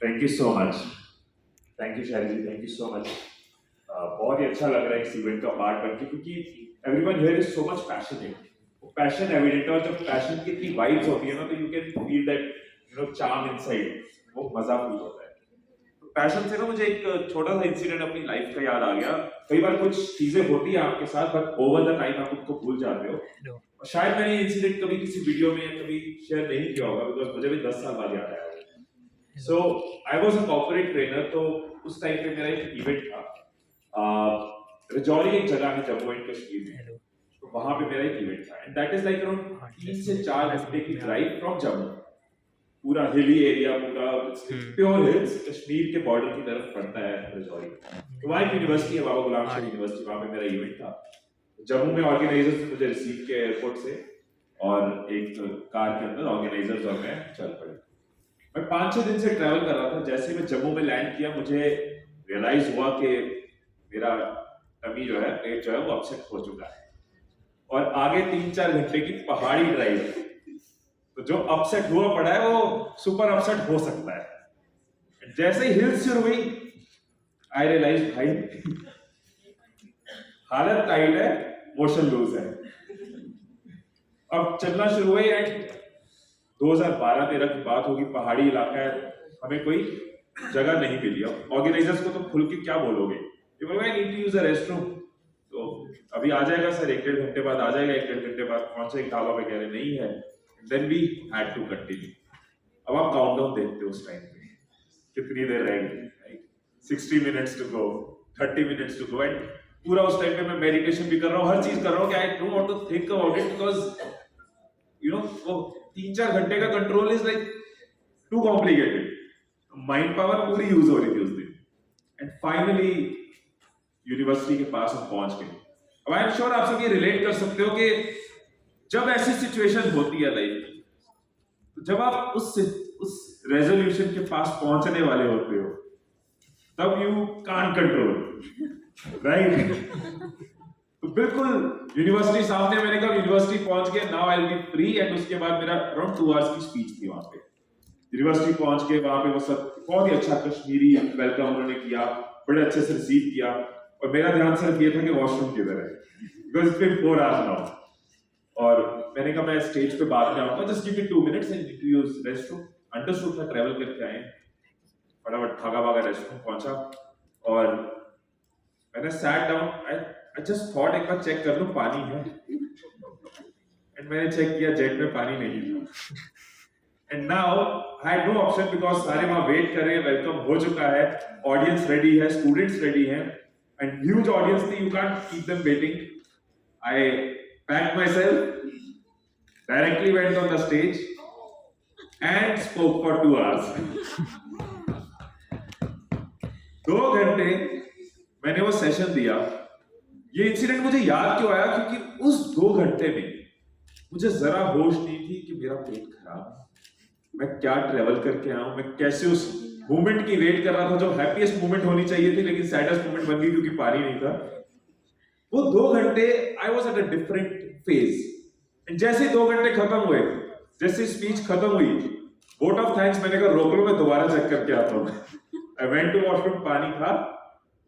Thank you so much. Thank you शैली जी, thank you so much. बहुत ही अच्छा लग रहा है इस इवेंट का पार्ट बनके, क्योंकि everyone here is so much passionate. Passion evident है, और जब पैशन की इतनी वाइब्स होती है ना, तो you can feel that charm inside, वो मजा फील होता है। तो पैशन से ना मुझे एक छोटा सा इंसिडेंट अपनी लाइफ का याद आ गया। कई बार कुछ चीजें होती है आपके साथ, बट ओवर द टाइम आप उनको भूल जाते हो। और शायद मैंने ये इंसिडेंट कभी किसी वीडियो में कभी शेयर नहीं किया होगा, बिकॉज मुझे भी 10 साल बाद याद आया। So I was a corporate trainer. तो उस टाइम पे मेरा एक इवेंट था। रजौरी एक जगह है जम्मू एंड कश्मीर में, तो वहां पे मेरा एक इवेंट था, and that is like around 3 से 4 घंटे की ड्राइव फ्रॉम जम्मू। पूरा हिली एरिया, पूरा प्योर हिल्स, कश्मीर के बॉर्डर की तरफ पड़ता है रजौरी। तो वहाँ एक यूनिवर्सिटी है, बाबा गुलाम शाह यूनिवर्सिटी, वहां पे मेरा इवेंट था। जम्मू में ऑर्गेनाइजर्स ने मुझे रिसीव किया एयरपोर्ट से, और एक कार के अंदर ऑर्गेनाइजर्स और मैं चल पड़े। मैं 5-6 दिन से ट्रैवल कर रहा था। जैसे मैं जम्मू में लैंड किया, मुझे रियलाइज हुआ कि मेरा टमी जो है, पेट जो है, वो अपसेट हो चुका है, और आगे 3-4 घंटे की पहाड़ी ड्राइव है। तो जो अपसेट हुआ पड़ा है, वो सुपर अपसेट हो सकता है। जैसे ही हिल्स शुरू हुई, आई रियलाइज भाई हालत टाइट है, मोशन लूज है। अब चलना शुरू हुई, एंड 2012-13 की बात होगी, पहाड़ी इलाका है, हमें कोई जगह नहीं मिली। अब ऑर्गेनाइजर्स को तो खुल के क्या बोलोगे, ये बोलोगे I need to use a restroom, तो अभी आ जाएगा सर, 1-1.5 घंटे बाद आ जाएगा, 1-1.5 घंटे बाद पहुंचे ढाबा पे, कह रहे नहीं है। Then we had to continue. अब आप काउंटडाउन देखते हो उस टाइम पे, कितनी देर रह गई, 60 minutes to go, 30 minutes to go, and पूरा उस टाइम पे मैं मेडिटेशन भी कर रहा हूँ, हर चीज कर रहा हूँ कि I don't want to think about it, because वो 3-4 घंटे का control is like too complicated. Mind power पूरी यूज हो रही थी उस दिन, एंड फाइनली यूनिवर्सिटी के पास हम पहुंच गए। अब आई एम श्योर आप सब ये रिलेट कर सकते हो कि जब ऐसी सिचुएशन होती है लाइफ में, तो जब आप उस रेजोल्यूशन के पास पहुंचने वाले होते हो, तब यू कांट कंट्रोल, राइट। तो बिल्कुल यूनिवर्सिटी सामने, मैंने कहा यूनिवर्सिटी पहुंच गए, now I will be free. And उसके बाद मेरा अराउंड 2 आवर्स की स्पीच थी वहां पे। यूनिवर्सिटी पहुंच के वहां पे वो सब बहुत ही अच्छा कश्मीरी वेलकम उन्होंने किया, बड़े अच्छे से रिसीव किया, और मेरा ध्यान सिर्फ ये था कि वॉशरूम किधर है, because it's been 4 hours now. और मैंने कहा मैं स्टेज पे बाद में आऊंगा, just give me 2 minutes and need to use restroom. Understood, मैं ट्रैवल करके आए, फटाफट भागा भागा रेस्टरूम पहुंचा, और मैंने sat down. I just thought एक बार चेक कर लूं पानी है, एंड मैंने चेक किया, जेट में पानी नहीं था। And now I had no option, because सारे वहां वेट कर रहे हैं, वेलकम हो चुका है, ऑडियंस रेडी है, स्टूडेंट्स रेडी हैं, एंड ह्यूज ऑडियंस थी, you can't keep them waiting. I packed my self, directly went on the stage and spoke for 2 hours. 2 घंटे मैंने वो सेशन दिया। ये इंसिडेंट मुझे याद क्यों आया, क्योंकि उस 2 घंटे में मुझे जरा होश नहीं थी कि मेरा पेट खराब है, मैं क्या ट्रेवल करके आया हूं, मैं कैसे उस मोमेंट की वेट कर रहा था जो हैप्पीएस्ट मोमेंट होनी चाहिए थी, लेकिन सैडेस्ट मोमेंट बन गई क्योंकि पानी नहीं था। वो 2 घंटे I was at a different phase. जैसे 2 घंटे खत्म हुए, जैसे स्पीच खत्म हुई, वोट ऑफ थैंक्स मैंने कहा रोक लो, मैं दोबारा चेक करके आता हूं। आई वेंट टू वॉशरूम, पानी था,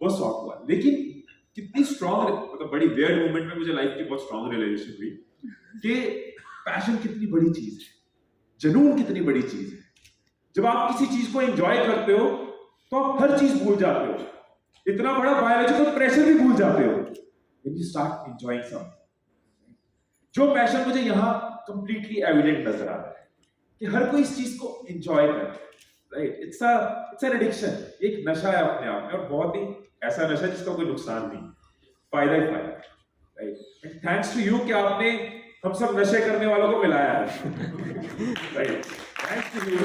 वो सॉर्ट हुआ। लेकिन कितनी स्ट्रॉन्ग, मतलब बड़ी वियर्ड मोमेंट में मुझे लाइफ की बहुत स्ट्रॉन्ग रियलाइजेशन हुई कि पैशन कितनी बड़ी चीज है, जुनून कितनी बड़ी चीज है। जब आप किसी चीज को एंजॉय करते हो, तो आप हर चीज भूल जाते हो, इतना बड़ा बायोलॉजिकल प्रेशर भी भूल जाते हो when you start enjoying something। जो पैशन मुझे यहाँ कंप्लीटली एविडेंट नजर आ रहा है कि हर कोई इस चीज को एंजॉय करता है, राइट। इट्स एन एडिक्शन, एक नशा है अपने आप में, और बहुत ही ऐसा नशा जिसका कोई नुकसान नहीं, फायदा ही फायदा, राइट। थैंक्स टू यू कि आपने हम सब नशे करने वालों को मिलाया है, राइट। Thanks to you.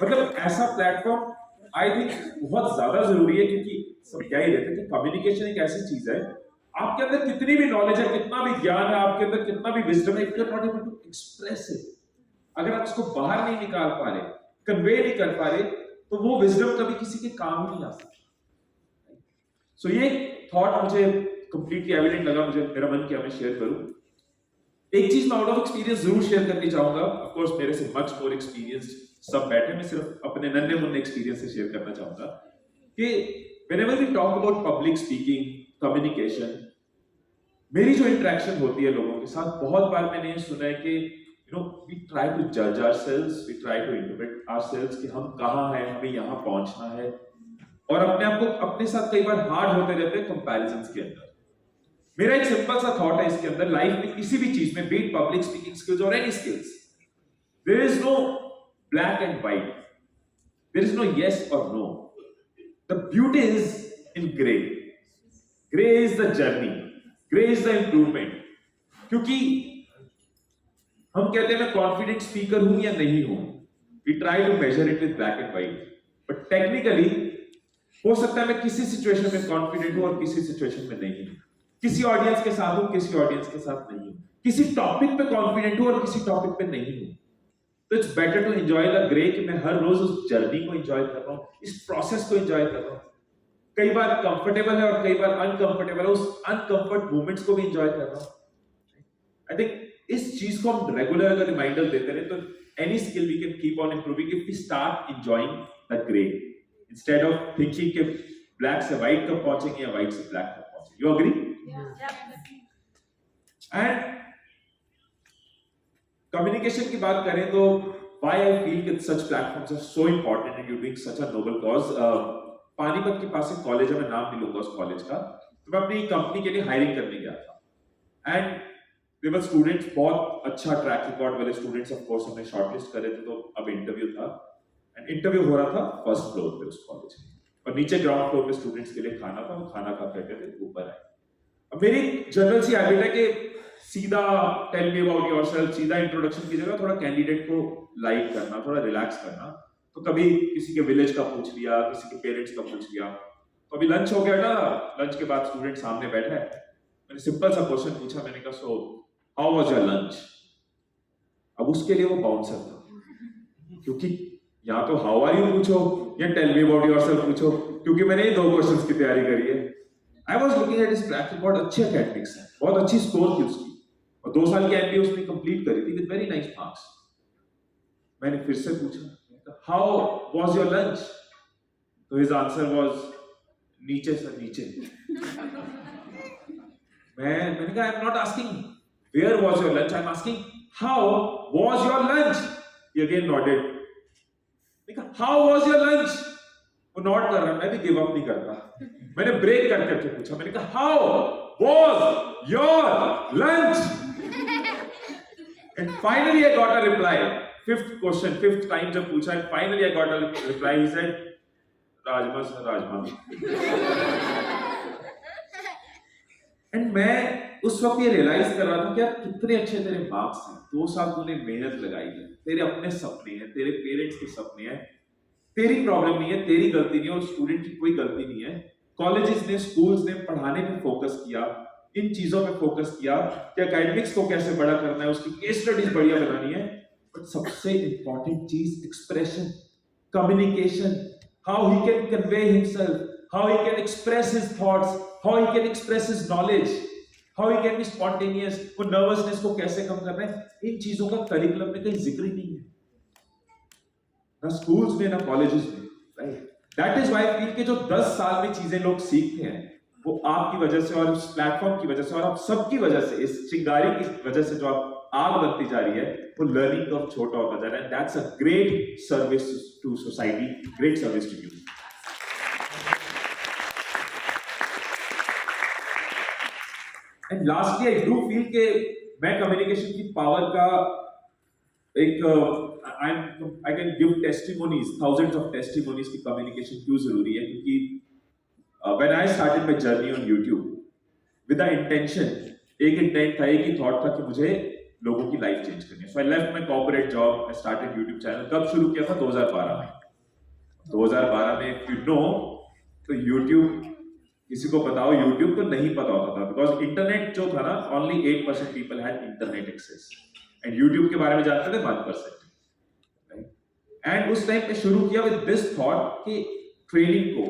मतलब ऐसा प्लेटफॉर्म आई थिंक बहुत ज्यादा जरूरी है, क्योंकि सब क्या ही रहते हैं कि कम्युनिकेशन एक ऐसी चीज है, आपके अंदर कितनी भी नॉलेज है, कितना भी ज्ञान है, आपके अंदर कितना भी विजडम है, if you are not able to express it, अगर आप उसको बाहर नहीं निकाल पा रहे, कन्वे नहीं कर पा रहे, तो वो विजडम कभी किसी के काम ही नहीं आ सकता। सो ये थॉट मुझे कंप्लीटली एविडेंट लगा, मुझे मेरा मन किया मैं शेयर करूं। एक चीज मैं आउट ऑफ एक्सपीरियंस जरूर शेयर करनी चाहूंगा, ऑफ कोर्स मेरे से मच मोर एक्सपीरियंस्ड सब बैठे, मैं सिर्फ अपने नन्हे मुन्ने एक्सपीरियंस से शेयर करना चाहूंगा कि whenever we talk about public speaking, communication, मेरी जो इंटरेक्शन होती है लोगों के साथ, बहुत बार मैंने ये सुना है कि वी ट्राई टू जज ourselves, we try to interpret ourselves कि हम कहाँ हैं, हमें यहाँ पहुंचना है, और अपने आप को अपने साथ कई बार हार्ड होते रहते हैं कंपैरिजंस के अंदर। मेरा एक सिंपल सा थॉट है इसके अंदर, लाइफ में किसी भी चीज में, be it public speaking skills और any skills, there is no black and white, there is no yes और no, the beauty is in grey, grey is the journey, grey is the improvement. क्योंकि हम कहते हैं मैं confident speaker हूं या नहीं हूं, we try to measure it with black and white, but technically हो सकता है मैं किसी सिचुएशन में कॉन्फिडेंट हूं और किसी सिचुएशन में नहीं हूं, किसी ऑडियंस के साथ हूं, किसी ऑडियंस के साथ नहीं हूं, किसी टॉपिक पे कॉन्फिडेंट हूं और किसी टॉपिक पे नहीं हूं। तो it's better to enjoy the grey, कि मैं हर रोज उस जर्नी को एंजॉय कर रहा हूं, इस प्रोसेस को एंजॉय कर रहा हूं, कई बार कंफर्टेबल है और कई बार अनकंफर्टेबल है, उस अनकंफर्ट मोमेंट्स को भी एंजॉय कर रहा हूं। आई थिंक इस चीज को हम रेगुलर अगर रिमाइंडर देते रहे तो any skill we can keep on improving if we start enjoying the grey instead of thinking कि ब्लैक से व्हाइट कब पहुंचेंगे या व्हाइट से ब्लैक कब पहुंचेंगे। You agree? एंड कम्युनिकेशन की बात करें तो why I feel that such platforms are so important and you doing such a noble cause. Panipat के पास एक कॉलेज है, मैं नाम नहीं लूंगा उस कॉलेज का, तो मैं अपनी कंपनी के लिए हायरिंग करने गया था एंड वे वर स्टूडेंट्स, बहुत अच्छा ट्रैक रिकॉर्ड वाले स्टूडेंट्स, ऑफ कोर्स हमने शॉर्टलिस्ट करे थे, तो अब इंटरव्यू था एंड इंटरव्यू हो रहा था फर्स्ट फ्लोर पे उस कॉलेज में, और नीचे ग्राउंड फ्लोर पे स्टूडेंट्स के लिए खाना था, वो खाना खा करके थे ऊपर आए। अब मेरी जनरल सी हैबिट है कि सीधा टेल मी अबाउट योरसेल्फ, सीधा इंट्रोडक्शन की जगह थोड़ा कैंडिडेट को लाइक करना, थोड़ा रिलैक्स करना, तो कभी किसी के विलेज का पूछ लिया, किसी के पेरेंट्स का पूछ लिया। तो अभी लंच हो गया था, लंच के बाद स्टूडेंट सामने बैठा है, मैंने सिंपल सा क्वेश्चन पूछा, मैंने कहा so how was your lunch. अब उसके लिए वो बाउंसर था, क्योंकि या तो हाउ आर यू पूछो या टेल मी अबाउट योरसेल्फ पूछो, क्योंकि मैंने ये दो क्वेश्चंस की तैयारी करी है। I was looking at his track record, अच्छे एकेडमिक्स है, बहुत अच्छी स्कोर थी उसकी, और 2 साल की एमबीए उसने कंप्लीट करी थी विद वेरी नाइस मार्क्स। मैंने फिर से पूछा हाउ वाज योर लंच, तो हिज आंसर वाज नीचे से नीचे। मैंने कहा I am not asking where was your lunch, I am asking how was your lunch. He again nodded, how was your lunch, वो नॉट कर रहा, मैं भी गिव अप नहीं करता, मैंने ब्रेक कर करके पूछा, मैंने कहा how was your lunch, and finally I got a reply. Fifth question, fifth time जब पूछा, and finally I got a reply, he said rajma sir, rajma. And मैं उस वक्त ये रियलाइज कर रहा था कि यार कितने अच्छे तेरे मार्क्स हैं, 2 साल तूने मेहनत लगाई है, तेरे अपने सपने हैं, तेरे पेरेंट्स के सपने हैं, तेरी प्रॉब्लम नहीं है, तेरी गलती नहीं है, और स्टूडेंट की कोई गलती नहीं है। कॉलेजेस ने, स्कूल्स ने पढ़ाने पे फोकस किया, इन चीजों पे फोकस किया कि एकेडमिक्स को कैसे बड़ा करना है, उसकी केस स्टडीज बढ़िया बनानी है, बट सबसे इंपॉर्टेंट चीज expression, communication, how he can convey himself, how he can express his thoughts, how he can express his knowledge, how he can be spontaneous, वो nervousness को कैसे कम करना है, इन चीजों का करिकुलम में कहीं जिक्र ही नहीं है, ना स्कूल्स में ना कॉलेजेस में, right? That is why feel के जो 10 साल में चीजें लोग सीखते हैं, वो आपकी वजह से और इस प्लेटफॉर्म की वजह से और आप सबकी वजह से, इस चिंगारी की वजह से जो आप आग बनती जा रही है, वो लर्निंग कर्व छोटा होता जा रहा है। That's a great service to society, great service to you. And lastly I do feel के मैं कम्युनिकेशन की पावर का एक I can give testimonies, thousands of testimonies की कम्युनिकेशन क्यों जरूरी है, क्योंकि when I started my journey on YouTube with the intention, एक इंटेंट था, एक ही थॉट था कि मुझे लोगों की लाइफ चेंज करनी है। So I left my corporate job, I started YouTube channel. कब शुरू किया था? 2012 में। 2012 में इफ यू नो तो YouTube, किसी को बताओ YouTube तो नहीं पता होता था, बिकॉज इंटरनेट जो था ना, only 8% people had internet access, and YouTube के बारे में जानते थे 1%। एंड उस टाइम पे शुरू किया विद दिस थॉट कि ट्रेनिंग को,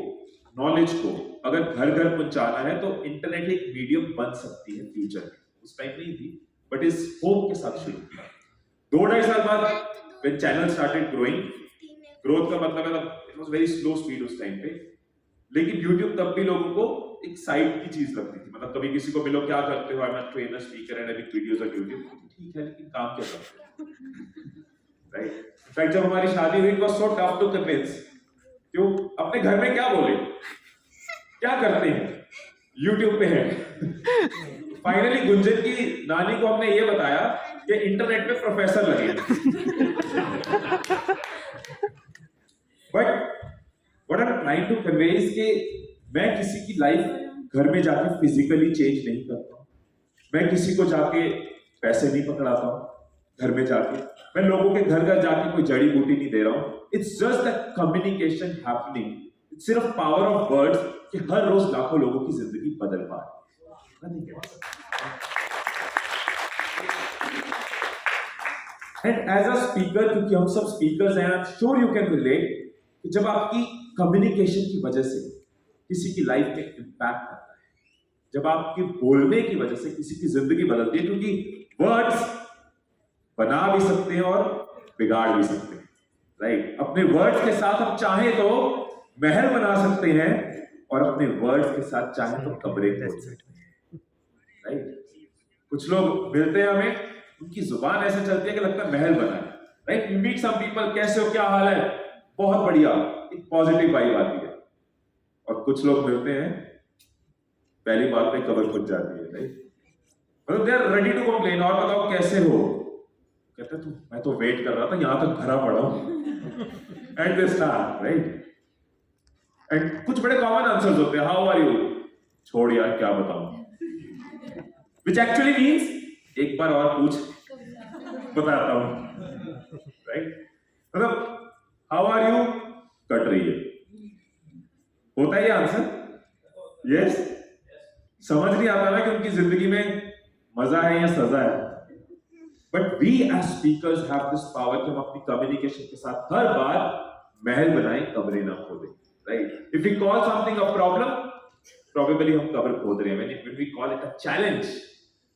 नॉलेज को अगर घर घर पहुंचाना है तो इंटरनेट एक मीडियम बन सकती है फ्यूचर में। उस टाइम नहीं थी, बट इस होप के साथ शुरू किया। 2-2.5 साल बाद when channel started growing, growth का मतलब है it was very slow speed उस टाइम पे, लेकिन YouTube तब भी लोगों को एक साइड की चीज लगती थी। मतलब कभी किसी को मिलो क्या करते हो, I am a trainer speaker and I make videos on YouTube, ठीक है लेकिन काम क्या करते हो, राइट? इनफैक्ट जब हमारी शादी हुई, it was so tough to convince, क्यों अपने घर में क्या बोले, क्या करते हैं, YouTube पे है। फाइनली गुंजन की नानी को हमने ये बताया कि इंटरनेट पे प्रोफेसर लगे। But what I am trying to convey is कि मैं किसी की लाइफ घर में जाके फिजिकली चेंज नहीं करता हूँ, मैं किसी को जाके पैसे नहीं पकड़ाता हूँ घर में जाके, मैं लोगों के घर घर जाके कोई जड़ी बूटी नहीं दे रहा हूँ। It's just the communication happening, it's सिर्फ पावर ऑफ वर्ड्स कि हर रोज लाखों लोगों की जिंदगी बदल पा रही है। एंड एज अ स्पीकर, क्योंकि हम सब स्पीकर्स हैं, I am sure you can relate कि जब आपकी कम्युनिकेशन की वजह से किसी की लाइफ में इंपैक्ट आता है, जब आपके बोलने की वजह से किसी की जिंदगी बदलती है, क्योंकि वर्ड्स बना भी सकते हैं और बिगाड़ भी सकते हैं, राइट? अपने वर्ड्स के साथ हम चाहें तो महल बना सकते हैं और अपने वर्ड्स के साथ चाहें तो कब्रें खोद सकते हैं, राइट? कुछ लोग मिलते हैं हमें, उनकी जुबान ऐसे चलती है कि लगता है महल बना है, right? You meet some people, कैसे हो, क्या हाल है, बहुत बढ़िया, एक पॉजिटिव वाइब आती है। और कुछ लोग मिलते हैं, पहली बात पे कब्र खुद जाती है, राइट? मतलब they are ready to complain, और बताओ कैसे हो, कहते तू मैं तो वेट कर रहा था, यहां तक भरा पड़ा हूं and they start, right? And कुछ बड़े कॉमन आंसर्स होते हैं, हाउ आर यू, छोड़ यार क्या बताऊं, व्हिच एक्चुअली मींस एक बार और पूछ बताता हूं, राइट? मतलब हाउ आर यू कट रही है, होता है ये आंसर, यस? समझ नहीं आता ना कि उनकी जिंदगी में मजा है या सजा है। But we as speakers have this power कि हम अपनी कम्युनिकेशन के साथ हर बार महल बनाएं, कब्रें ना खोदें, right? If we call something a problem, probably हम कब्र खोद रहे हैं। When we call it a challenge,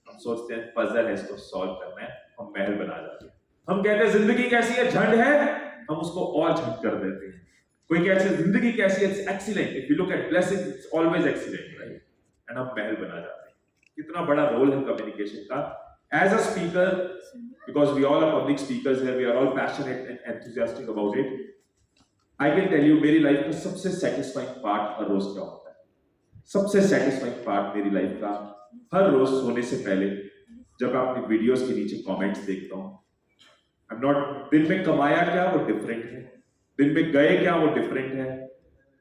हम सोचते हैं पजल है, इसको सॉल्व करना है, हम महल बना जाते हैं। हम कहते हैं जिंदगी कैसी है, झंड है, हम उसको और झंड कर देते हैं। कोई कहते हैं जिंदगी कैसी है, it's excellent, if you look at blessings it's always excellent, right? And हम महल बना जाते हैं। कितना बड़ा रोल है कम्युनिकेशन का as a speaker, because we all are public speakers here, we are all passionate and enthusiastic about it. I can tell you मेरी life का सबसे satisfying part हर रोज क्या होता है। सबसे satisfying part मेरी लाइफ का हर रोज सोने से पहले जब अपनी वीडियोस के नीचे कमेंट्स देखता हूँ। I'm not, दिन में कमाया क्या वो डिफरेंट है, दिन में गए क्या वो डिफरेंट है,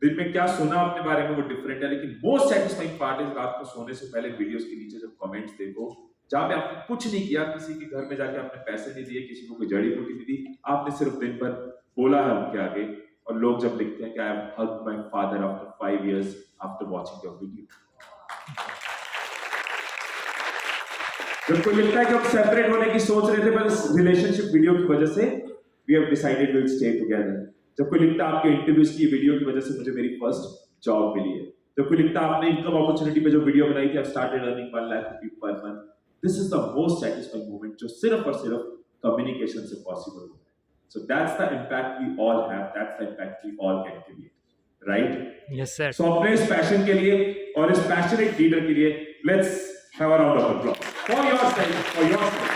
दिन में क्या सुना अपने बारे में वो डिफरेंट है, लेकिन मोस्ट सेटिस्फाइंग पार्ट इज रात को सोने से पहले वीडियोस के नीचे जब कमेंट्स देखो, जहां पे आपने कुछ नहीं किया, किसी के घर में जाके आपने पैसे नहीं दिए, किसी को कोई जड़ी बूटी नहीं दी, आपने सिर्फ दिन भर बोला है उनके आगे, और लोग जब लिखते हैं कि I have hugged my father after 5 years after watching your video. जब कोई लिखता है कि हम सेपरेट होने की सोच रहे थे पर इस रिलेशनशिप वीडियो की वजह से we have decided will stay together. जब कोई लिखता है आपके इंटरव्यूज की वीडियो की वजह से मुझे मेरी फर्स्ट जॉब मिली है। जब कोई लिखता है आपने इनकम अपॉर्चुनिटी पे जो वीडियो बनाई थी, आई स्टार्टेड अर्निंग 1 लाख रुपए per month. This is the most satisfying moment जो सिर्फ और सिर्फ कम्युनिकेशन से पॉसिबल होता है। So that's the impact we all have, that's the impact we all can create, right? Yes, sir. So अपने इस पैशन के लिए और इस पैशनेट लीडर के लिए let's have a round of applause for yourself, for yourself.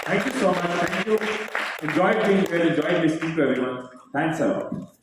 Thank you so much. Thank you. Enjoyed being here. Enjoyed listening to everyone. Thanks a lot.